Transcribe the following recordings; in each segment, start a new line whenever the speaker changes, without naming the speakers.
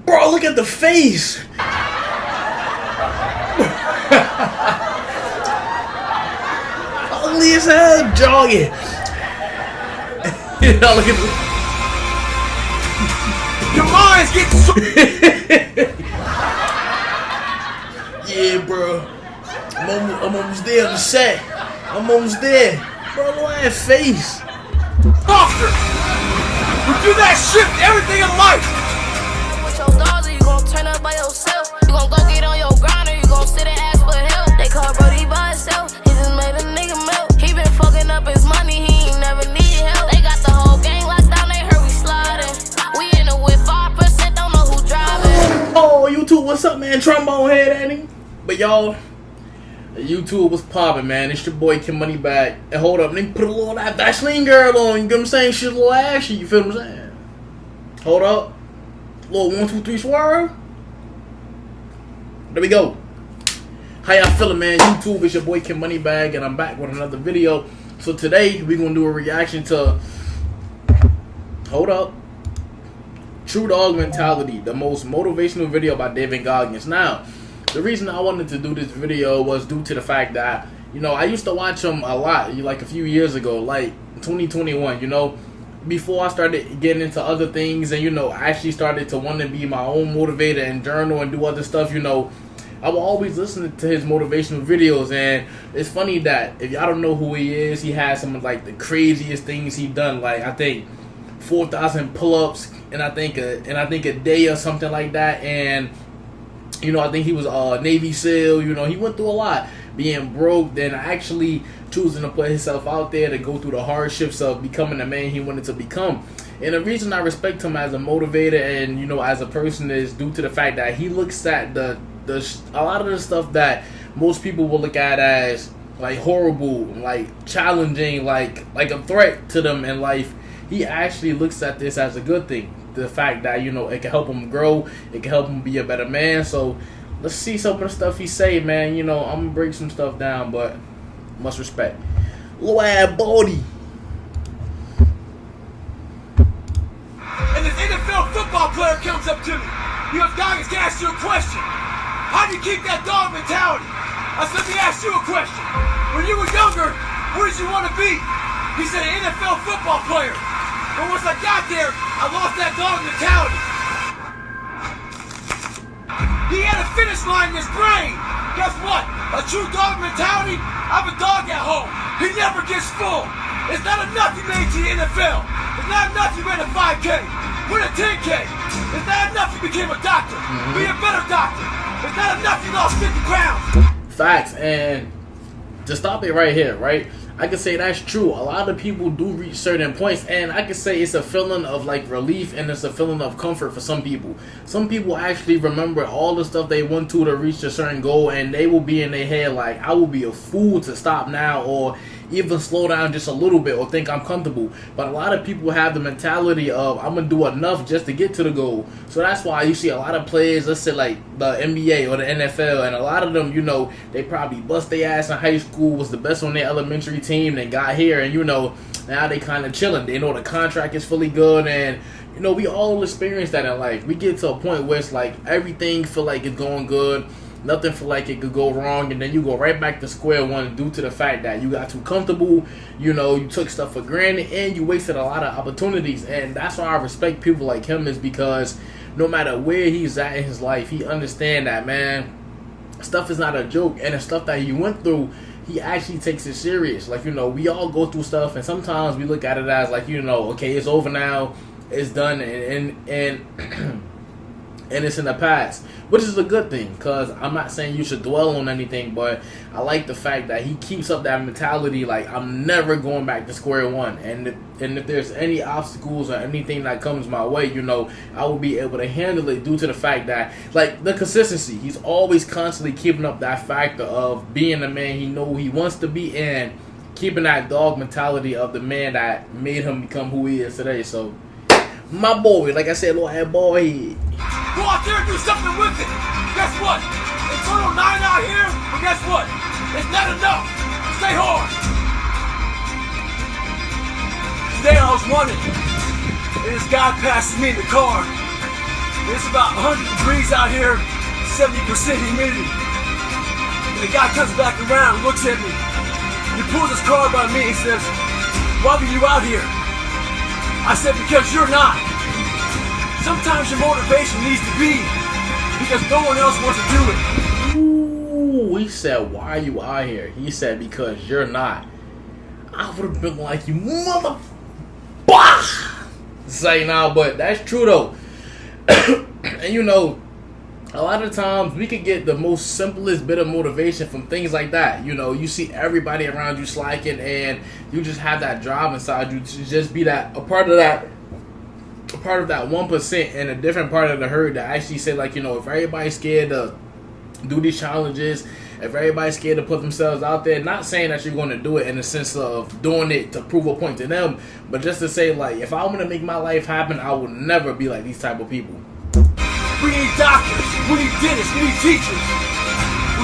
Bro, look at the face. Ugly as hell, jogging. You know, look at
your mind's getting so.
Yeah, bro. I'm almost there on the set. I'm almost there. Bro, look at that face.
Softer. You do that shit, everything in life.
With your dogs, or you gon' turn up by yourself? You gon' go get on your grind, or you gon' sit and ask for help? They call Brody by himself. He just made a nigga melt. He been fucking up his money. He ain't never needed help. They got the whole gang locked down. They heard we sliding. We in the whip 5%. Don't know who driving.
Oh, YouTube, what's up, man? Trombone head, Annie. But y'all, YouTube was popping, man. It's your boy Kim Moneybag. And hold up, nigga, put a little of that Vaseline girl on. You get what I'm saying? She's a little ashy. You feel what I'm saying? Hold up. Little 1, 2, 3 swerve. There we go. How y'all feeling, man? YouTube, it's your boy Kim Moneybag, and I'm back with another video. So today, we're going to do a reaction to, hold up, True Dog Mentality, the most motivational video by David Goggins. Now, the reason I wanted to do this video was due to the fact that, you know, I used to watch him a lot, like a few years ago, like 2021, you know, before I started getting into other things and, you know, I actually started to want to be my own motivator and journal and do other stuff, you know. I will always listen to his motivational videos, and it's funny that if y'all don't know who he is, he has some of like the craziest things he done, like I think 4,000 pull-ups and I think a day or something like that, and you know, I think he was a Navy SEAL. You know, he went through a lot, being broke, then actually choosing to put himself out there to go through the hardships of becoming the man he wanted to become. And the reason I respect him as a motivator and, you know, as a person is due to the fact that he looks at a lot of the stuff that most people will look at as like horrible, like challenging, like a threat to them in life. He actually looks at this as a good thing. The fact that, you know, it can help him grow, it can help him be a better man. So let's see some of the stuff he say, man. You know, I'm gonna break some stuff down, but much respect. Low ass body.
And this NFL football player comes up to me. You have Goggins to ask you a question. How do you keep that dog mentality? I said, let me ask you a question. When you were younger, where did you want to be? He said an NFL football player. But once I got there, I lost that dog mentality. He had a finish line in his brain. Guess what? A true dog mentality, I have a dog at home. He never gets full. It's not enough you made to the NFL. It's not enough you ran a 5K. Win a 10K. It's not enough you became a doctor. Be a better doctor. It's not enough you lost 50 pounds.
Facts. And to stop it right here, right? I can say that's true. A lot of people do reach certain points, and I can say it's a feeling of like relief and it's a feeling of comfort for some people. Some people actually remember all the stuff they went to reach a certain goal, and they will be in their head like, I will be a fool to stop now or even slow down just a little bit or think I'm comfortable. But a lot of people have the mentality of, I'm going to do enough just to get to the goal. So that's why you see a lot of players, let's say like the NBA or the NFL, and a lot of them, you know, they probably bust their ass in high school, was the best on their elementary team, then got here, and, you know, now they kind of chilling. They know the contract is fully good, and, you know, we all experience that in life. We get to a point where it's like everything feel like it's going good. Nothing feel like it could go wrong, and then you go right back to square one due to the fact that you got too comfortable, you know, you took stuff for granted, and you wasted a lot of opportunities. And that's why I respect people like him, is because no matter where he's at in his life, he understand that, man, stuff is not a joke, and the stuff that he went through, he actually takes it serious. Like, you know, we all go through stuff, and sometimes we look at it as like, you know, okay, it's over now, it's done, and it's in the past, which is a good thing, because I'm not saying you should dwell on anything, but I like the fact that he keeps up that mentality, like, I'm never going back to square one, and if there's any obstacles or anything that comes my way, you know, I will be able to handle it due to the fact that, like, the consistency, he's always constantly keeping up that factor of being the man he know he wants to be, and keeping that dog mentality of the man that made him become who he is today. So, my boy, like I said, little head boy.
Go out there and do something with it. Guess what? It's 109 out here, but guess what? It's not enough. Stay hard. Today I was running, and this guy passes me in the car. It's about 100 degrees out here, 70% humidity. And the guy comes back around, looks at me. He pulls his card by me and says, "Why are you out here?" I said, "Because you're not." Sometimes your motivation needs to be because no one else wants to do it.
Ooh, he said, "Why are you out here?" He said, "Because you're not." I would have been like, "You mother..." Bah! Say nah, but that's true though. And you know, a lot of times we could get the most simplest bit of motivation from things like that. You know, you see everybody around you slacking, and you just have that drive inside you to just be that a part of that 1% and a different part of the herd that actually say, like, you know, if everybody's scared to do these challenges, if everybody's scared to put themselves out there, not saying that you're going to do it in the sense of doing it to prove a point to them, but just to say, like, if I want to make my life happen, I will never be like these type of people.
We need doctors, we need dentists, we need teachers.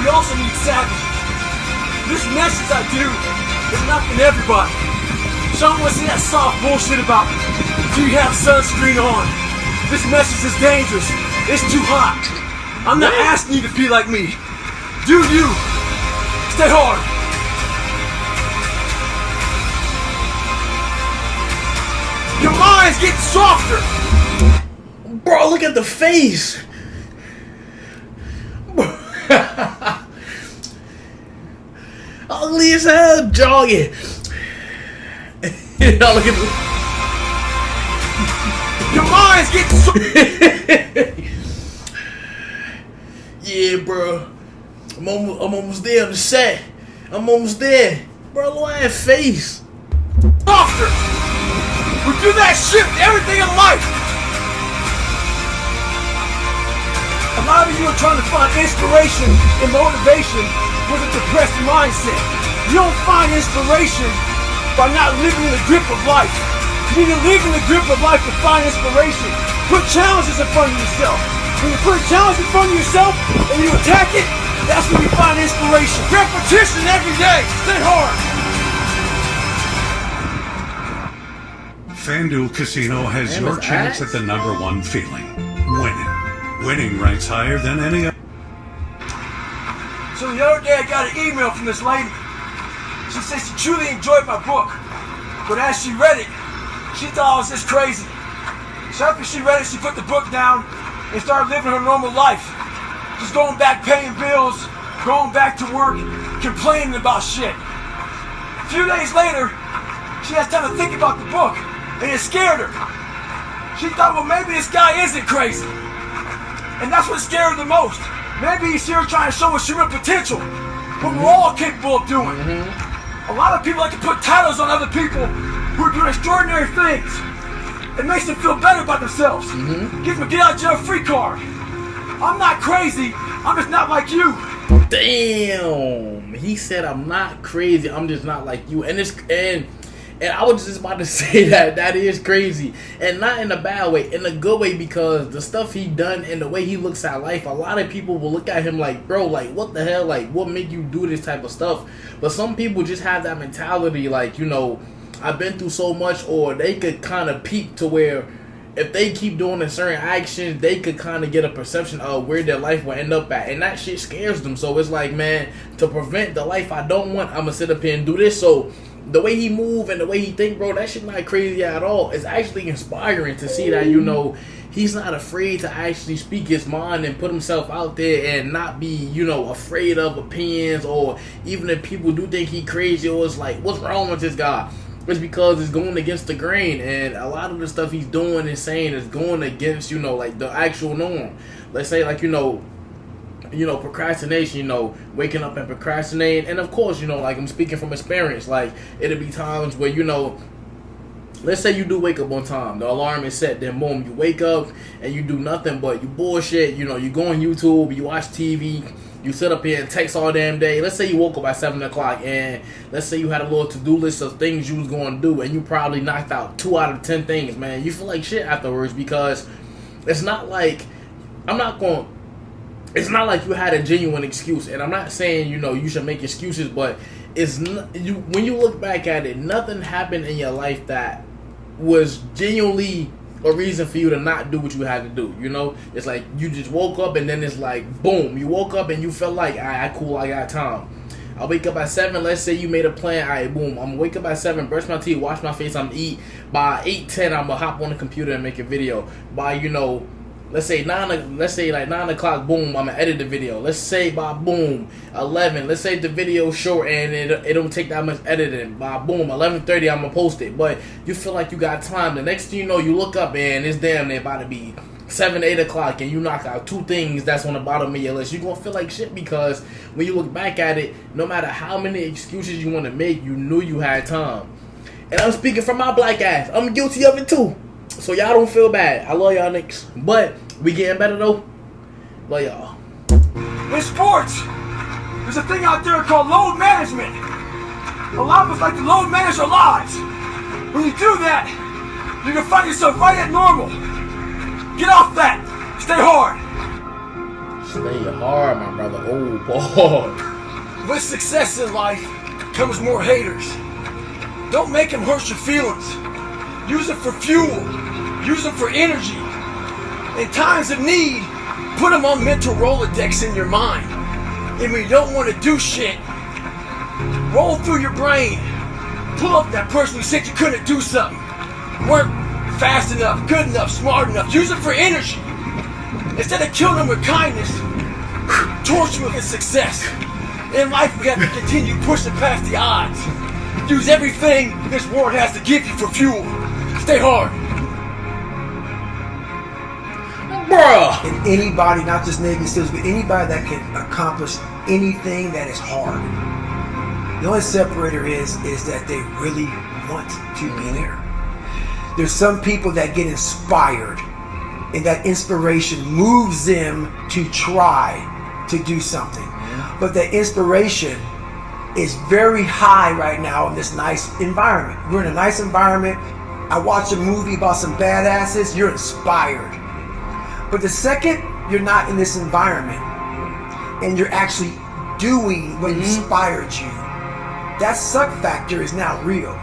We also need savages. This message I do is not for everybody. Some want to say that soft bullshit about, do you have sunscreen on? This message is dangerous. It's too hot. I'm not asking you to be like me. Do you. Stay hard. Your mind's getting softer.
Bro, look at the face. Ugly as hell, jogging. You know, look at
Your mind's getting softer.
Yeah, bro. I'm almost there on the set. I'm almost there. Bro, look at that face.
Softer. We do that shit with everything in life. A lot of you are trying to find inspiration and motivation with a depressed mindset. You don't find inspiration by not living in the grip of life. You need to live in the grip of life to find inspiration. Put challenges in front of yourself. When you put a challenge in front of yourself and you attack it, that's when you find inspiration. Repetition every day. Stay hard.
FanDuel Casino has
Damn,
your
his
chance
ass.
at the #1 feeling, winning. Winning ranks higher than any other.
So the other day I got an email from this lady. She said she truly enjoyed my book, but as she read it, she thought I was just crazy. So after she read it, she put the book down and started living her normal life. Just going back paying bills, going back to work, complaining about shit. A few days later, she has time to think about the book, and it scared her. She thought, well, maybe this guy isn't crazy. And that's what scared her the most. Maybe he's here trying to show us human potential, what we're all capable of doing. A lot of people like to put titles on other people who are doing extraordinary things. It makes them feel better about themselves. Gives them a get out of jail free card. I'm not crazy. I'm just not like you.
Damn. He said, "I'm not crazy. I'm just not like you." And I was just about to say that is crazy, and not in a bad way, in a good way, because the stuff he done and the way he looks at life, a lot of people will look at him like, bro, like, what the hell, like, what made you do this type of stuff? But some people just have that mentality, like, you know, I've been through so much, or they could kind of peep to where if they keep doing a certain actions, they could kind of get a perception of where their life will end up at, and that shit scares them. So it's like, man, to prevent the life I don't want, I'm gonna sit up here and do this. So the way he move and the way he think, bro, that shit not crazy at all. It's actually inspiring to see that, you know, he's not afraid to actually speak his mind and put himself out there and not be, you know, afraid of opinions, or even if people do think he crazy, or it's like, what's wrong with this guy? It's because it's going against the grain, and a lot of the stuff he's doing and saying is going against, you know, like the actual norm. Let's say, like, you know, procrastination, you know, waking up and procrastinating. And of course, you know, like, I'm speaking from experience, like, it'll be times where, you know, let's say you do wake up on time, the alarm is set, then boom, you wake up and you do nothing but you bullshit, you know, you go on YouTube, you watch TV, you sit up here and text all damn day. Let's say you woke up at 7 o'clock, and let's say you had a little to-do list of things you was going to do, and you probably knocked out 2 out of 10 things, man. You feel like shit afterwards, because it's not like, it's not like you had a genuine excuse. And I'm not saying, you know, you should make excuses, but it's when you look back at it, nothing happened in your life that was genuinely a reason for you to not do what you had to do. You know, it's like you just woke up and then it's like boom, you woke up and you felt like, alright, cool, I got time. I wake up at 7. Let's say you made a plan. Alright, boom. I'm gonna wake up at 7, brush my teeth, wash my face. I'm gonna eat. By 8:10, I'm gonna hop on the computer and make a video. By let's say 9 o'clock. Boom, I'm gonna edit the video. Let's say by boom 11. Let's say the video's short and it don't take that much editing. By boom 11:30, I'm gonna post it. But you feel like you got time. The next thing you know, you look up and it's damn near about to be 7, 8 o'clock, and you knock out 2 things that's on the bottom of your list. You're gonna feel like shit because when you look back at it, no matter how many excuses you want to make, you knew you had time. And I'm speaking from my black ass. I'm guilty of it too. So y'all don't feel bad. I love y'all niggas. But we getting better though. Love y'all.
In sports, there's a thing out there called load management. A lot of us like to load manage our lives. When you do that, you're gonna find yourself right at normal. Get off that. Stay hard.
Stay hard, my brother. Oh, boy.
With success in life comes more haters. Don't make them hurt your feelings. Use them for fuel. Use them for energy. In times of need, put them on mental Rolodex in your mind. And when you don't want to do shit, roll through your brain. Pull up that person who said you couldn't do something. Weren't fast enough, good enough, smart enough. Use it for energy. Instead of killing them with kindness, torture them with success. In life, we have to continue pushing past the odds. Use everything this world has to give you for fuel. Stay hard.
Bruh.
And anybody, not just Navy SEALs, but anybody that can accomplish anything that is hard. The only separator is that they really want to be there. There's some people that get inspired, and that inspiration moves them to try to do something. But that inspiration is very high right now in this nice environment. We're in a nice environment. I watch a movie about some badasses, you're inspired. But the second you're not in this environment and you're actually doing what inspired you, that suck factor is now real.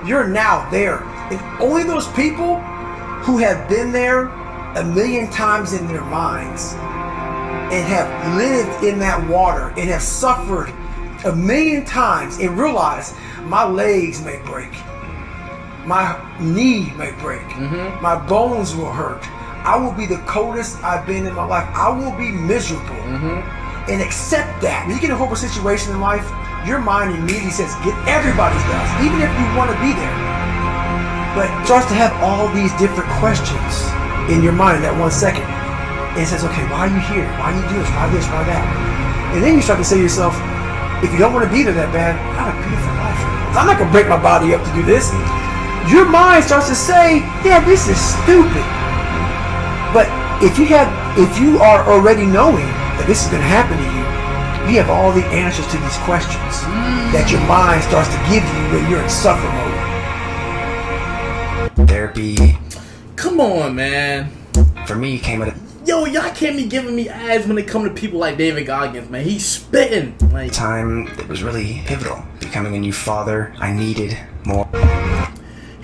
You're now there. And only those people who have been there 1,000,000 times in their minds and have lived in that water and have suffered 1,000,000 times and realize my legs may break, my knee may break, my bones will hurt, I will be the coldest I've been in my life, I will be miserable, and accept that. When you get in a horrible situation in life, your mind immediately says, get everybody's does, even if you want to be there. But it starts to have all these different questions in your mind in that 1 second. And it says, okay, why are you here? Why do you do this? Why this? Why that? And then you start to say to yourself, if you don't want to be there that bad, I have a beautiful life. I'm not going to break my body up to do this. Your mind starts to say, yeah, this is stupid. But if you are already knowing that this is going to happen to you, you have all the answers to these questions that your mind starts to give you when you're in suffer mode.
Therapy,
Come on, man.
for me, came at a
Yo, y'all can't be giving me ads when it come to people like David Goggins, man. He's spitting. Like,
time that was really pivotal. Becoming a new father, I needed more.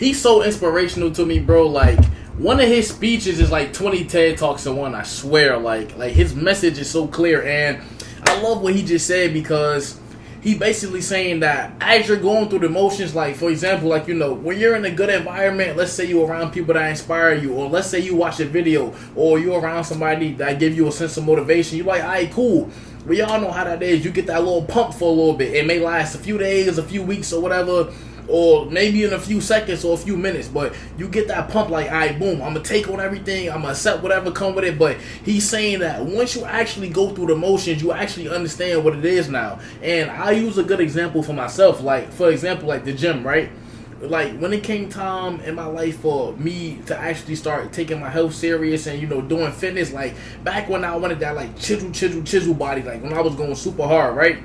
he's so inspirational to me, bro. Like, one of his speeches is like 20 TED Talks in one, I swear. Like his message is so clear. And I love what he just said because he basically saying that as you're going through the motions, like, for example, like, when you're in a good environment, let's say you're around people that inspire you, or let's say you watch a video, or you're around somebody that give you a sense of motivation, you're like, alright, cool. We all know how that is. You get that little pump for a little bit. It may last a few days, a few weeks, or whatever, or maybe in a few seconds or a few minutes, but you get that pump like, alright, boom, I'm gonna take on everything, I'm gonna accept whatever come with it. But he's saying that once you actually go through the motions, you actually understand what it is now. And I use a good example for myself, like, for example, like the gym, right? Like, when it came time in my life for me to actually start taking my health serious and, doing fitness, like, back when I wanted that, like, chisel body, like, when I was going super hard, right?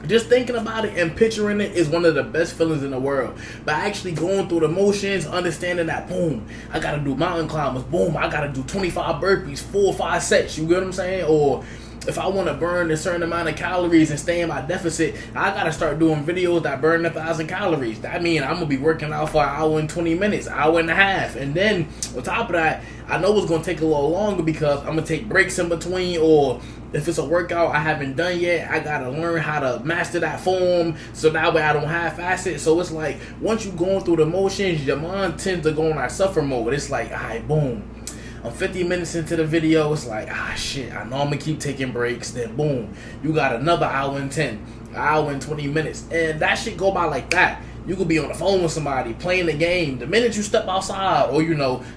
Just thinking about it and picturing it is one of the best feelings in the world. But actually going through the motions, understanding that, boom, I gotta do mountain climbers, boom, I gotta do 25 burpees, 4 or 5 sets, you get what I'm saying? Or if I want to burn a certain amount of calories and stay in my deficit, I gotta start doing videos that burn 1,000 calories. That means I'm gonna be working out for an hour and 20 minutes, hour and a half, and then on top of that, I know it's gonna take a little longer because I'm gonna take breaks in between, or if it's a workout I haven't done yet, I gotta learn how to master that form so that way I don't half-ass it. So it's like once you're going through the motions, your mind tends to go in that suffer mode. It's like, alright, boom. I'm 50 minutes into the video, it's like, shit, I know I'm gonna keep taking breaks. Then boom, you got another hour and 10, hour and 20 minutes. And that shit go by like that. You could be on the phone with somebody, playing the game. The minute you step outside, or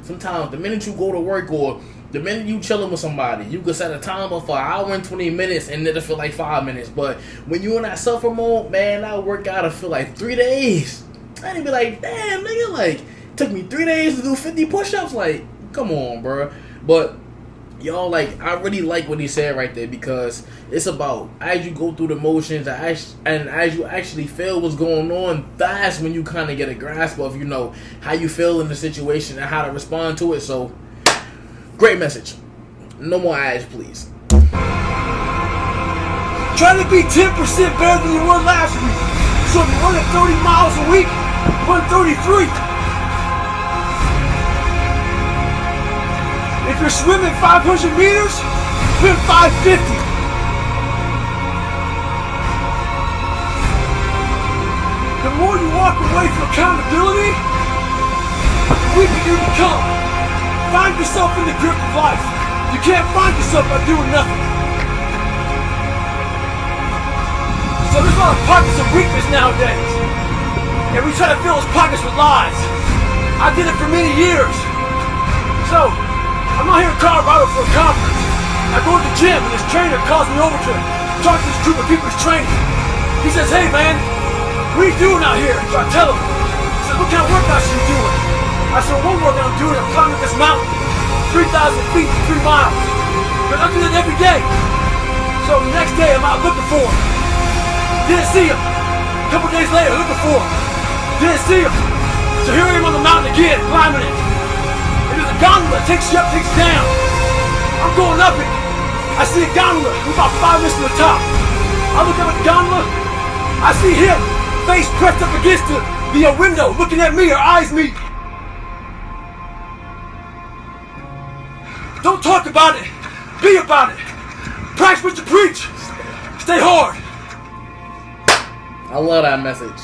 sometimes the minute you go to work, or the minute you chilling with somebody, you could set a timer for an hour and 20 minutes and it'll feel like 5 minutes. But when you in that suffer mode, man, that workout will feel like 3 days. I'd be like, damn, nigga, like, took me 3 days to do 50 push-ups. Like, come on, bro. But y'all, like, I really like what he said right there, because it's about as you go through the motions and as you actually feel what's going on, that's when you kind of get a grasp of, how you feel in the situation and how to respond to it. So, great message. No more ads, please.
Try to be 10% better than you were last week. So if you're running 30 miles a week, run 33. If you're swimming 500 meters, swim 550. The more you walk away from accountability, the weaker you become. Find yourself in the grip of life. You can't find yourself by doing nothing. So there's a lot of pockets of weakness nowadays. And we try to fill those pockets with lies. I did it for many years. So, I'm out here in Colorado for a conference. I go to the gym and this trainer calls me over to talk to this group of people he's training. He says, hey man, what are you doing out here? So I tell him. He says, what kind of workouts are you doing? I said, one workout I'm doing, I'm climbing this mountain. 3,000 feet, 3 miles. But I do that every day. So the next day I'm out looking for him. Didn't see him. A couple days later, looking for him. Didn't see him. So here I am on the mountain again, climbing it. And there's a gondola that takes you up, takes you down. I'm going up it. I see a gondola. We're about 5 minutes from the top. I look up at the gondola. I see him, face pressed up against the window, looking at me. Our eyes meet. Don't talk about it. Be about it. Practice what you preach. Stay hard.
I love that message.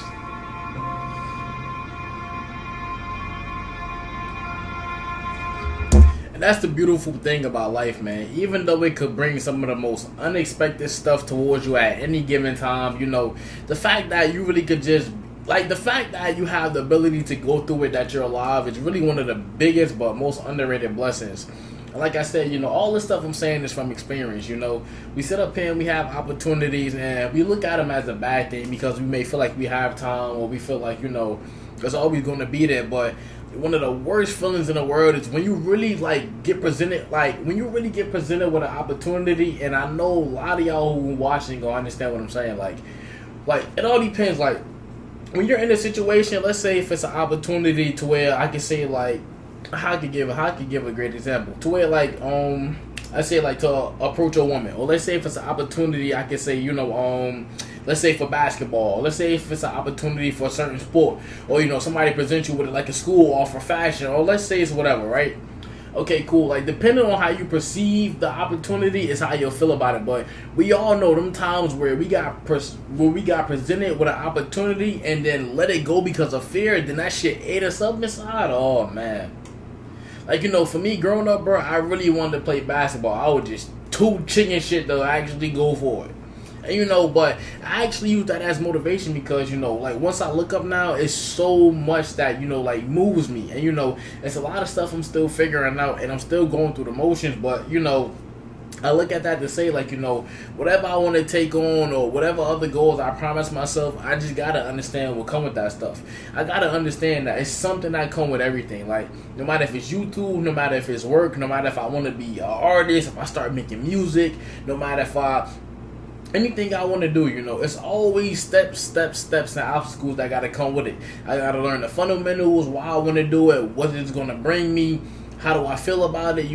And that's the beautiful thing about life, man. Even though it could bring some of the most unexpected stuff towards you at any given time, the fact that you really could just, like, the fact that you have the ability to go through it, that you're alive, is really one of the biggest but most underrated blessings. And like I said, all this stuff I'm saying is from experience. We sit up here and we have opportunities and we look at them as a bad thing because we may feel like we have time, or we feel like, it's always going to be there. But one of the worst feelings in the world is when you really get presented with an opportunity. And I know a lot of y'all who are watching gonna understand what I'm saying. Like it all depends. Like when you're in a situation, let's say if it's an opportunity to where I can say I could give a great example to where I say to approach a woman, or let's say if it's an opportunity, I can say let's say for basketball, let's say if it's an opportunity for a certain sport, or somebody presents you with it like a school or for fashion, or let's say it's whatever, right? Okay, cool. Like depending on how you perceive the opportunity is how you'll feel about it. But we all know them times where we got presented with an opportunity and then let it go because of fear. Then that shit ate us up inside. Oh man. For me growing up, bro, I really wanted to play basketball. I was just too chicken shit to actually go for it. And but I actually use that as motivation because, once I look up now, it's so much that, moves me. And, it's a lot of stuff I'm still figuring out and I'm still going through the motions. But, I look at that to say, whatever I want to take on or whatever other goals I promise myself, I just got to understand what come with that stuff. I got to understand that it's something that come with everything. No matter if it's YouTube, no matter if it's work, no matter if I want to be an artist, if I start making music, no matter if anything I want to do, it's always steps and obstacles that got to come with it. I got to learn the fundamentals, why I want to do it, what it's going to bring me, How do I feel about it?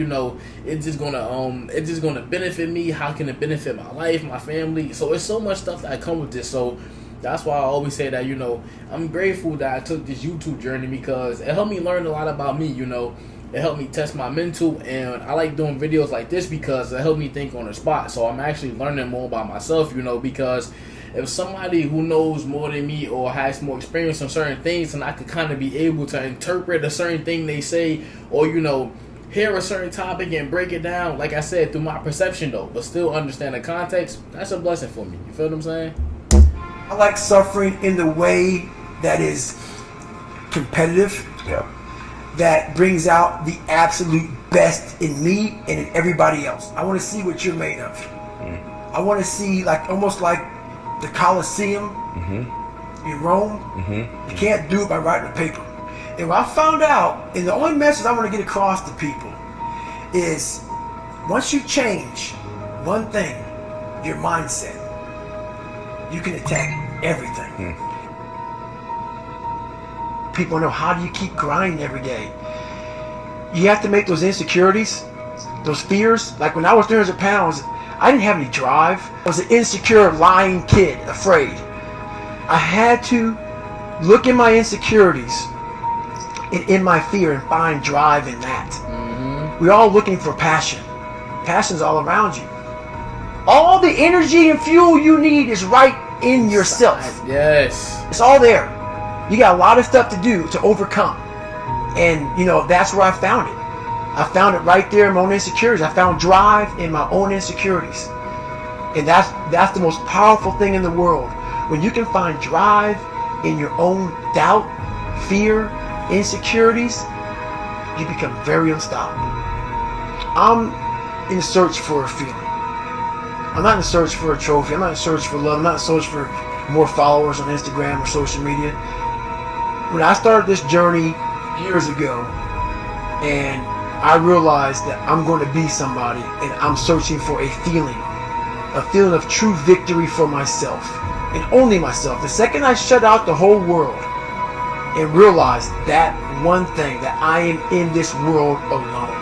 It's just gonna benefit me. How can it benefit my life, my family? So it's so much stuff that come with this. So that's why I always say that, I'm grateful that I took this YouTube journey because it helped me learn a lot about me, It helped me test my mental, and I like doing videos like this because it helped me think on the spot. So I'm actually learning more about myself, because if somebody who knows more than me or has more experience on certain things, and I could kind of be able to interpret a certain thing they say, or hear a certain topic and break it down, like I said, through my perception though, but still understand the context, that's a blessing for me. You feel what I'm saying?
I like suffering in the way that is competitive.
Yeah.
That brings out the absolute best in me and in everybody else. I want to see what you're made of. I want to see, almost like the Colosseum in Rome. You can't do it by writing a paper. And what I found out, and the only message I want to get across to people is, once you change one thing, your mindset, you can attack everything. People know, how do you keep grinding every day? You have to make those insecurities, those fears. Like when I was 300 pounds, I didn't have any drive. I was an insecure, lying kid, afraid. I had to look in my insecurities and in my fear and find drive in that. We're all looking for passion. Passion's all around you. All the energy and fuel you need is right in yourself.
Yes.
It's all there. You got a lot of stuff to do to overcome. And, that's where I found it. I found it right there in my own insecurities. I found drive in my own insecurities. And that's the most powerful thing in the world. When you can find drive in your own doubt, fear, insecurities, you become very unstoppable. I'm in search for a feeling. I'm not in search for a trophy. I'm not in search for love. I'm not in search for more followers on Instagram or social media. When I started this journey years ago, and I realized that I'm going to be somebody, and I'm searching for a feeling of true victory for myself, and only myself. The second I shut out the whole world and realized that one thing, that I am in this world alone.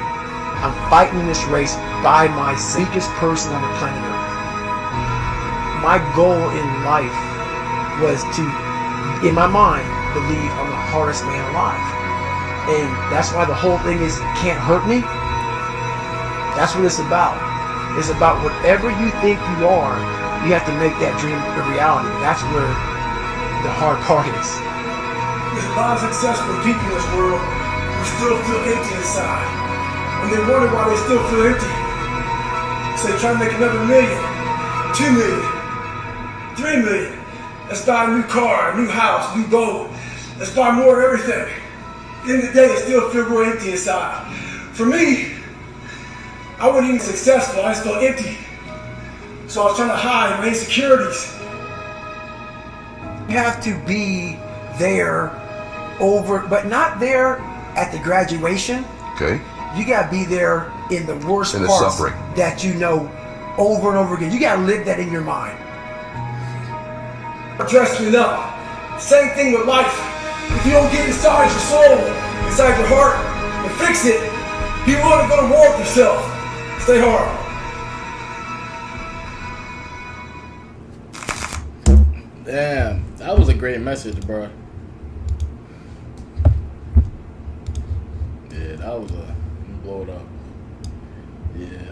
I'm fighting this race by myself, weakest person on the planet Earth. My goal in life was to, in my mind, believe I'm the hardest man alive. And that's why the whole thing is, can't hurt me. That's what it's about. It's about whatever you think you are, you have to make that dream a reality. That's where the hard part is.
There's a lot of successful people in this world who still feel empty inside. And they wonder why they still feel empty. So they try to make another million, 2 million, 3 million. Let's buy a new car, a new house, a new boat. Let's buy more of everything. At the end of the day, they still feel real empty inside. For me, I wasn't even successful, I just felt empty. So I was trying to hide my insecurities.
You have to be there but not there at the graduation.
Okay.
You gotta be there in the worst
In the
parts
suffering.
that you know over and over again. You gotta live that in your mind.
Dress me up. Same thing with life. If you don't get inside your soul, inside your heart, and fix it, you want to go to war with yourself. Stay hard.
Damn, that was a great message, bro. Yeah, that was blow it up. Yeah.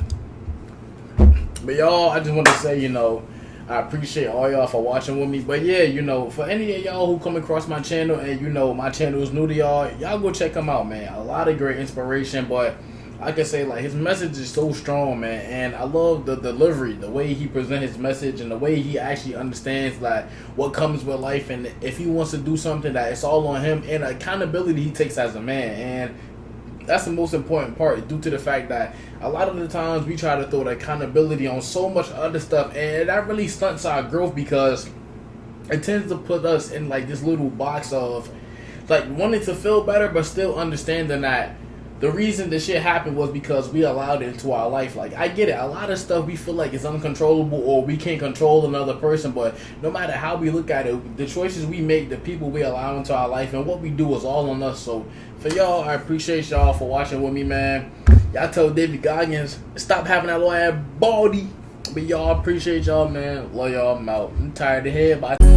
But y'all, I just want to say, I appreciate all y'all for watching with me. But yeah, for any of y'all who come across my channel and my channel is new to y'all go check him out, man. A lot of great inspiration, but I can say, his message is so strong, man, and I love the delivery, the way he presents his message, and the way he actually understands what comes with life, and if he wants to do something, that it's all on him, and accountability he takes as a man. And that's the most important part, due to the fact that a lot of the times we try to throw the accountability on so much other stuff, and that really stunts our growth, because it tends to put us in this little box of wanting to feel better, but still understanding that the reason the shit happened was because we allowed it into our life. Like, I get it. A lot of stuff we feel like is uncontrollable or we can't control another person, but no matter how we look at it, the choices we make, the people we allow into our life, and what we do is all on us. So for y'all, I appreciate y'all for watching with me, man. Y'all told David Goggins, stop having that little ass baldy. But y'all, appreciate y'all, man. Love y'all. I'm out. I'm tired of head. Bye.